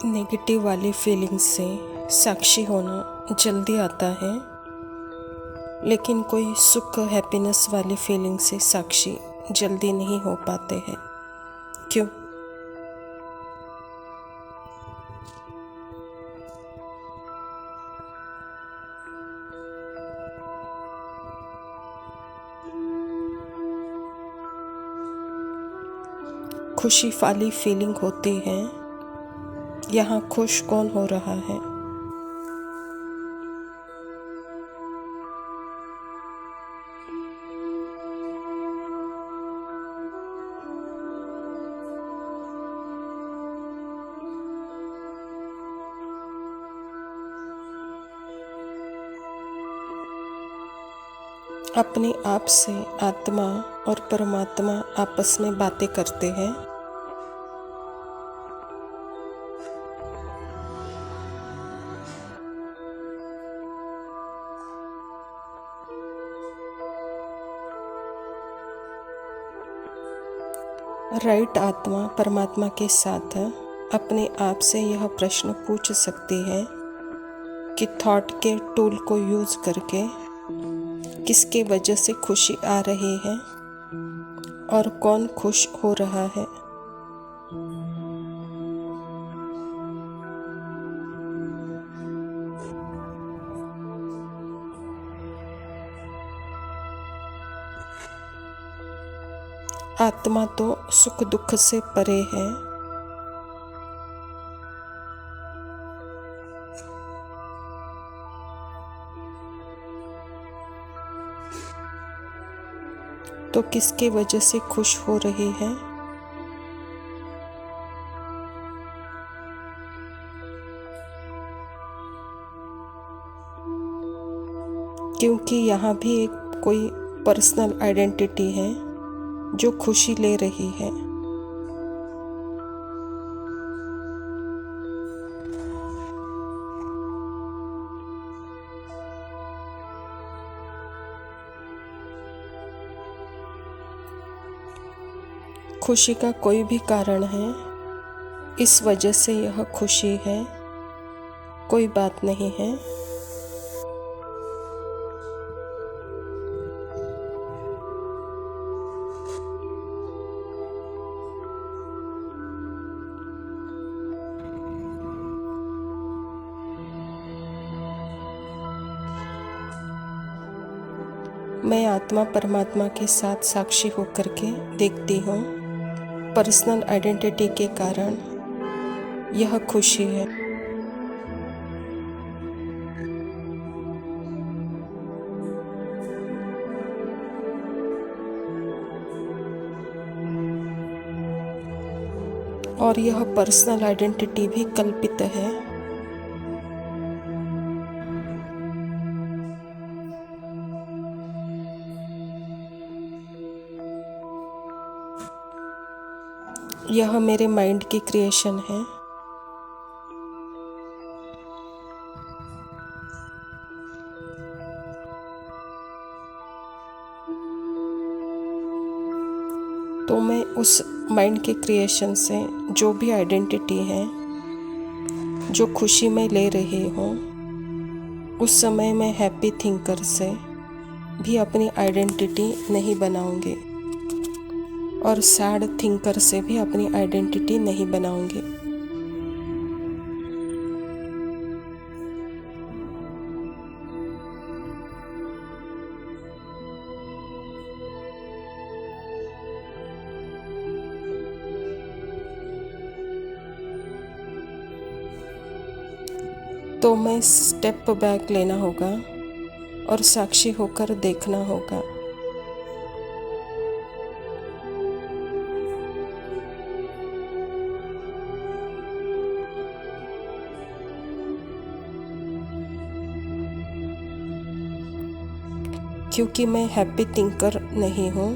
Negative वाली feelings से साक्षी होना जल्दी आता है, लेकिन कोई सुख हैप्पीनेस वाली फीलिंग से साक्षी जल्दी नहीं हो पाते हैं। क्यों? खुशी वाली फीलिंग होती है। यहाँ खुश कौन हो रहा है? अपने आप से आत्मा और परमात्मा आपस में बातें करते हैं। राइट आत्मा परमात्मा के साथ अपने आप से यह प्रश्न पूछ सकती है कि थॉट के टूल को यूज़ करके किसके वजह से खुशी आ रही है और कौन खुश हो रहा है। आत्मा तो सुख दुख से परे है। तो किसके वजह से खुश हो रही है? क्योंकि यहाँ भी एक कोई पर्सनल आइडेंटिटी है जो खुशी ले रही है। खुशी का कोई भी कारण है, इस वजह से यह खुशी है, कोई बात नहीं है। मैं आत्मा परमात्मा के साथ साक्षी होकर के देखती हूँ, पर्सनल आइडेंटिटी के कारण यह खुशी है। और यह पर्सनल आइडेंटिटी भी कल्पित है। यह मेरे माइंड की क्रिएशन है। तो मैं उस माइंड के क्रिएशन से जो भी आइडेंटिटी है, जो खुशी में ले रही हूँ, उस समय मैं हैप्पी थिंकर से भी अपनी आइडेंटिटी नहीं बनाऊंगी और सैड थिंकर से भी अपनी आइडेंटिटी नहीं बनाऊंगी। तो मैं स्टेप बैक लेना होगा और साक्षी होकर देखना होगा। क्योंकि मैं हैप्पी थिंकर नहीं हूँ,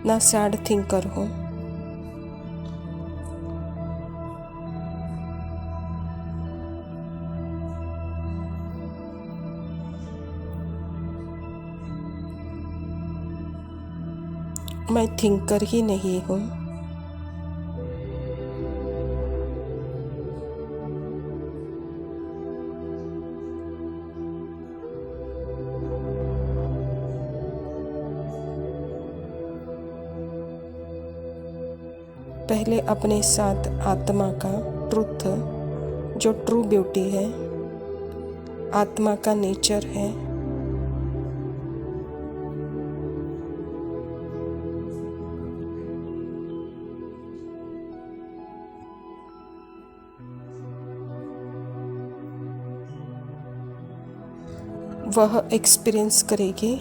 ना सैड थिंकर हूँ। मैं थिंकर ही नहीं हूँ। पहले अपने साथ आत्मा का ट्रुथ, जो ट्रू ब्यूटी है, आत्मा का नेचर है, वह एक्सपीरियंस करेगी।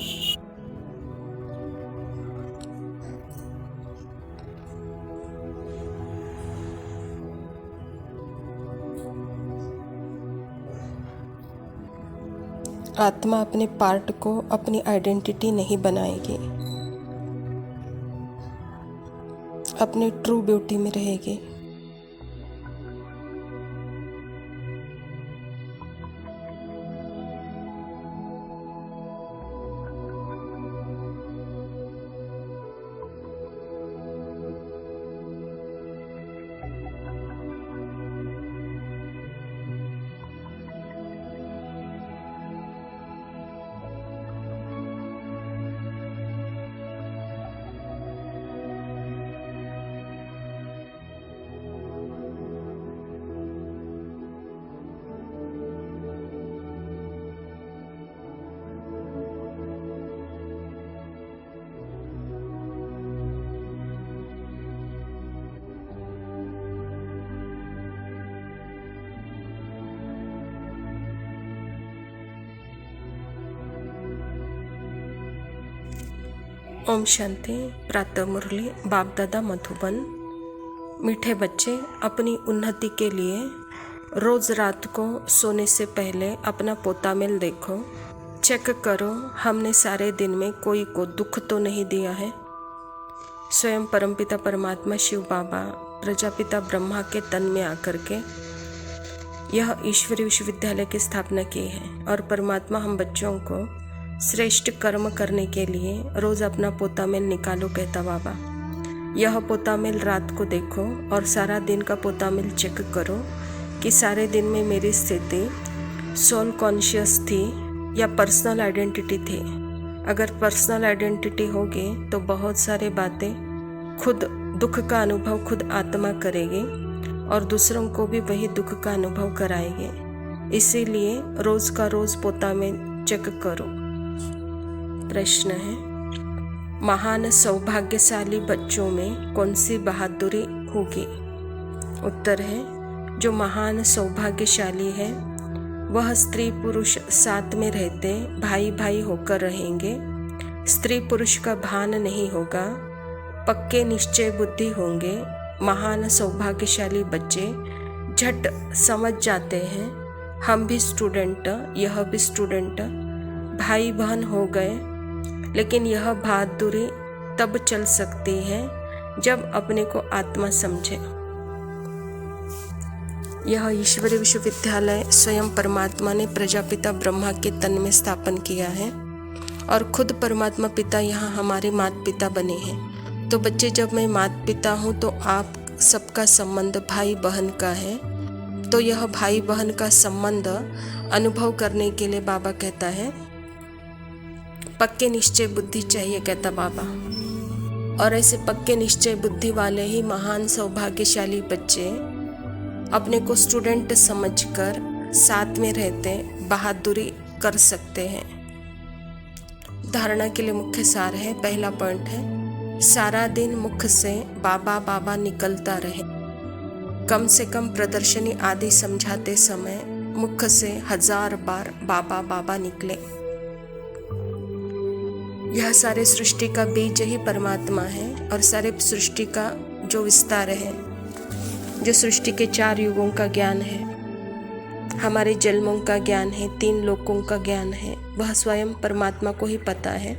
आत्मा अपने पार्ट को अपनी आइडेंटिटी नहीं बनाएगी, अपनी ट्रू ब्यूटी में रहेगी। ओम शांति। प्रातः मुरली बाप दादा मधुबन। मीठे बच्चे, अपनी उन्नति के लिए रोज़ रात को सोने से पहले अपना पोता मेल देखो, चेक करो हमने सारे दिन में कोई को दुख तो नहीं दिया है। स्वयं परमपिता परमात्मा शिव बाबा प्रजापिता ब्रह्मा के तन में आकर के यह ईश्वरीय विश्वविद्यालय की स्थापना की है और परमात्मा हम बच्चों को श्रेष्ठ कर्म करने के लिए रोज़ अपना पोता मेल निकालो कहता बाबा। यह पोता मेल रात को देखो और सारा दिन का पोता मेल चेक करो कि सारे दिन में मेरी स्थिति सोल कॉन्शियस थी या पर्सनल आइडेंटिटी थी। अगर पर्सनल आइडेंटिटी होगी तो बहुत सारे बातें खुद दुख का अनुभव खुद आत्मा करेगी और दूसरों को भी वही दुख का अनुभव कराएगी। इसीलिए रोज़ का रोज़ पोता मेल चेक करो। प्रश्न है, महान सौभाग्यशाली बच्चों में कौन सी बहादुरी होगी? उत्तर है, जो महान सौभाग्यशाली है वह स्त्री पुरुष साथ में रहते भाई भाई होकर रहेंगे। स्त्री पुरुष का भान नहीं होगा, पक्के निश्चय बुद्धि होंगे। महान सौभाग्यशाली बच्चे झट समझ जाते हैं हम भी स्टूडेंट, यह भी स्टूडेंट, भाई बहन हो गए। लेकिन यह बहादुरी तब चल सकती है जब अपने को आत्मा समझे। यह ईश्वरीय विश्वविद्यालय स्वयं परमात्मा ने प्रजापिता ब्रह्मा के तन में स्थापन किया है और खुद परमात्मा पिता यहाँ हमारे माता पिता बने हैं। तो बच्चे, जब मैं माता पिता हूँ तो आप सबका संबंध भाई बहन का है। तो यह भाई बहन का संबंध अनुभव करने के लिए बाबा कहता है पक्के निश्चय बुद्धि चाहिए कहता बाबा। और ऐसे पक्के निश्चय बुद्धि वाले ही महान सौभाग्यशाली बच्चे अपने को स्टूडेंट समझकर साथ में रहते बहादुरी कर सकते हैं। धारणा के लिए मुख्य सार है, पहला पॉइंट है, सारा दिन मुख से बाबा बाबा निकलता रहे। कम से कम प्रदर्शनी आदि समझाते समय मुख से 1000 बार बाबा बाबा निकले। यह सारे सृष्टि का बीज ही परमात्मा है और सारे सृष्टि का जो विस्तार है, जो सृष्टि के 4 युगों का ज्ञान है, हमारे जन्मों का ज्ञान है, 3 लोकों का ज्ञान है, वह स्वयं परमात्मा को ही पता है।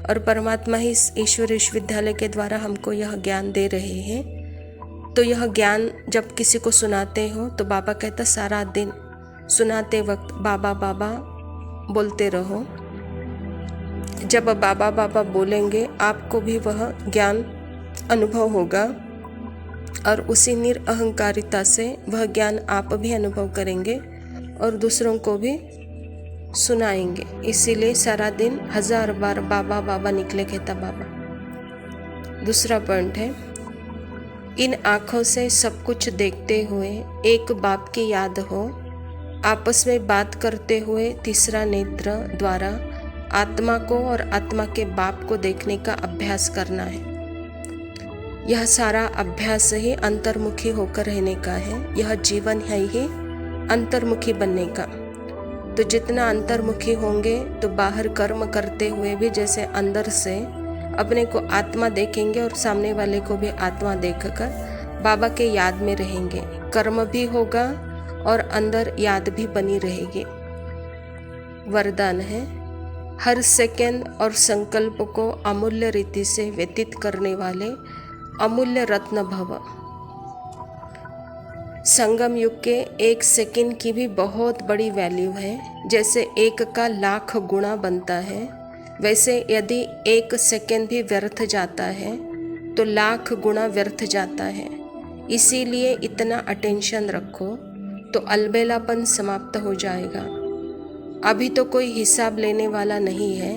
और परमात्मा ही इस ईश्वरीय विश्वविद्यालय के द्वारा हमको यह ज्ञान दे रहे हैं। तो यह ज्ञान जब किसी को सुनाते हो तो बाबा कहता सारा दिन सुनाते वक्त बाबा बाबा बोलते रहो। जब बाबा बाबा बोलेंगे आपको भी वह ज्ञान अनुभव होगा और उसी निरअहंकारिता से वह ज्ञान आप भी अनुभव करेंगे और दूसरों को भी सुनाएंगे। इसीलिए सारा दिन 1000 बार बाबा बाबा निकले कहता बाबा। दूसरा पॉइंट है, इन आँखों से सब कुछ देखते हुए एक बाप की याद हो, आपस में बात करते हुए तीसरा नेत्र द्वारा आत्मा को और आत्मा के बाप को देखने का अभ्यास करना है। यह सारा अभ्यास ही अंतर्मुखी होकर रहने का है। यह जीवन है ही अंतर्मुखी बनने का। तो जितना अंतर्मुखी होंगे तो बाहर कर्म करते हुए भी जैसे अंदर से अपने को आत्मा देखेंगे और सामने वाले को भी आत्मा देखकर बाबा के याद में रहेंगे। कर्म भी होगा और अंदर याद भी बनी रहेगी। वरदान है, हर सेकंड और संकल्प को अमूल्य रीति से व्यतीत करने वाले अमूल्य रत्न भव। संगम युग के एक सेकंड की भी बहुत बड़ी वैल्यू है। जैसे एक का लाख गुना बनता है, वैसे यदि एक सेकंड भी व्यर्थ जाता है तो लाख गुना व्यर्थ जाता है। इसीलिए इतना अटेंशन रखो तो अलबेलापन समाप्त हो जाएगा। अभी तो कोई हिसाब लेने वाला नहीं है,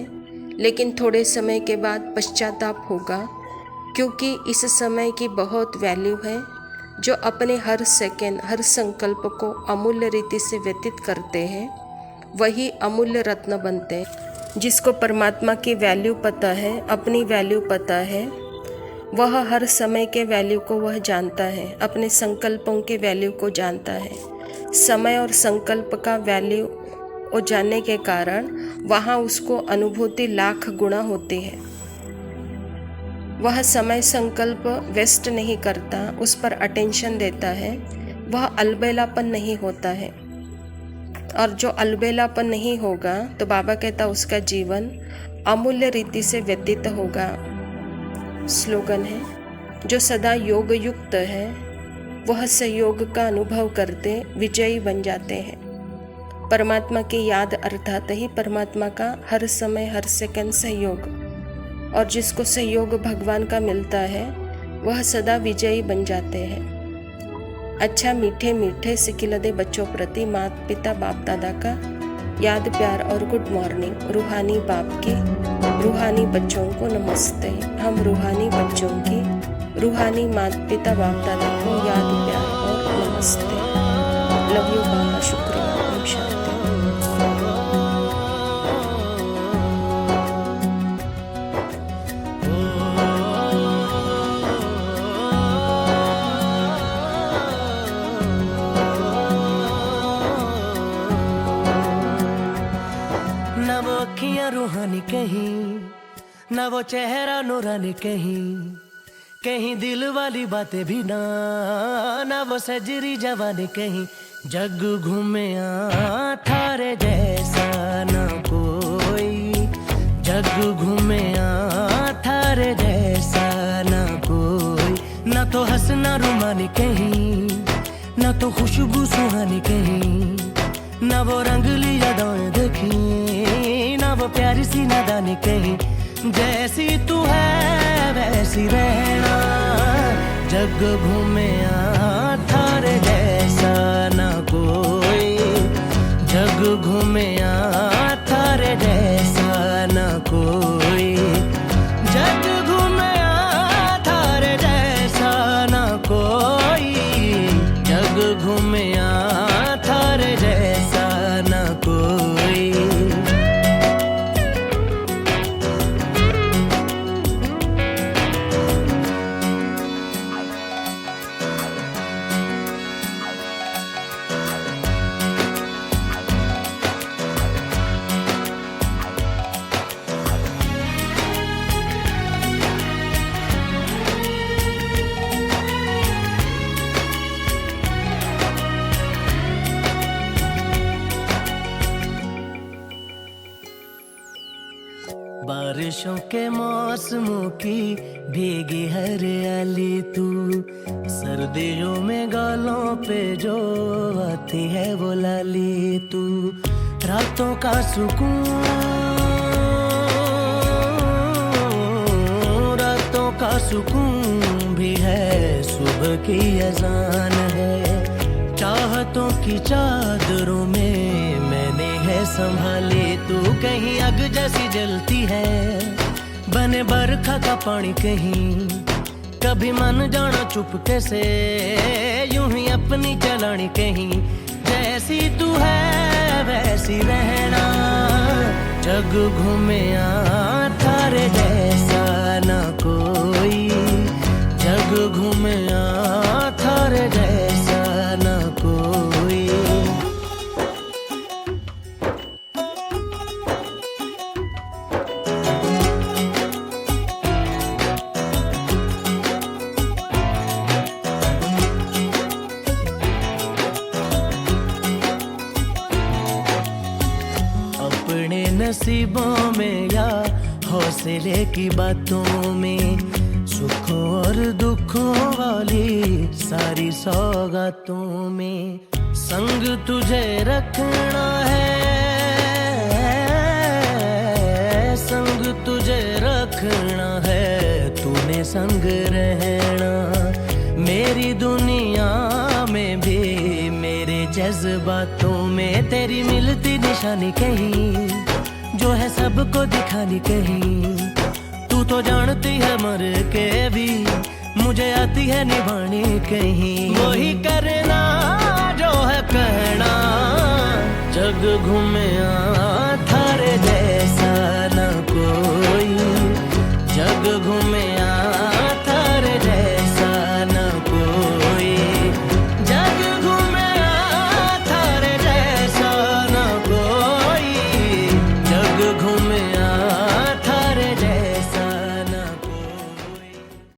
लेकिन थोड़े समय के बाद पश्चाताप होगा, क्योंकि इस समय की बहुत वैल्यू है। जो अपने हर सेकंड हर संकल्प को अमूल्य रीति से व्यतीत करते हैं वही अमूल्य रत्न बनते हैं। जिसको परमात्मा की वैल्यू पता है, अपनी वैल्यू पता है, वह हर समय के वैल्यू को वह जानता है, अपने संकल्पों के वैल्यू को जानता है। समय और संकल्प का वैल्यू वो जानने के कारण वहाँ उसको अनुभूति लाख गुना होती है। वह समय संकल्प वेस्ट नहीं करता, उस पर अटेंशन देता है, वह अलबेलापन नहीं होता है। और जो अलबेलापन नहीं होगा तो बाबा कहता उसका जीवन अमूल्य रीति से व्यतीत होगा। स्लोगन है, जो सदा योग युक्त है वह सहयोग का अनुभव करते विजयी बन जाते हैं। परमात्मा की याद अर्थात ही परमात्मा का हर समय हर सेकंड सहयोग, और जिसको सहयोग भगवान का मिलता है वह सदा विजयी बन जाते हैं। अच्छा, मीठे मीठे सिकिलदे बच्चों प्रति माता पिता बाप दादा का याद प्यार और गुड मॉर्निंग। रूहानी बाप की रूहानी बच्चों को नमस्ते। हम रूहानी बच्चों की रूहानी माता पिता बाप दादा को याद प्यार और नमस्ते। लव यू बाबा, शुक्रिया। ओम शांति। न वो अखियां रूहानी कहीं, न वो चेहरा नूरानी कहीं, कहीं दिल वाली बातें भी ना, न वो सजरी जवानी कहीं। जग घूमे थारे जैसा न कोई, जग घूमे थारे जैसा न कोई। न तो हंसना रुमानी कहीं, न तो खुशबू सुहानी कहीं, न वो रंगली यादें देखी, न वो प्यारी सी नादानी कहीं। जैसी तू है वैसी रहना, जग घूमे थारे जैसा न कोई, जग घूमे थारे जैसा न कोई, जग घूमे थारे जैसा न कोई, जग घूमे थारे जैसा न कोई। बारिशों के मौसमों की भीगी हरियाली तू, सर्दियों में गालों पे जो आती है वो लाली तू। रातों का सुकून, रातों का सुकून भी है, सुबह की अजान है। चाहतों की चादरों में मैंने है संभाली तू, कहीं आग जैसी जलती है, बने बरखा का पानी कहीं, कभी मन जाना चुपके से, यूं ही अपनी चलानी कहीं, जैसी तू है वैसी रहना। जग घूमे थारे जैसा ना कोई, जग घूमे थारे जैसा ना कोई। अपने नसीबों में या हौसले की बातों में, सुखों और दुखों वाली सारी सौगातों में संग तुझे रखना है, संग तुझे रखना है, तूने संग रहना। मेरी दुनिया में भी मेरे जज्बातों में तेरी मिलती निशानी कहीं, जो है सबको दिखानी कहीं। तू तो जानती है मर के भी मुझे आती है निभानी कहीं। वही करना जो है कहना, जग घूमे थारे जैसा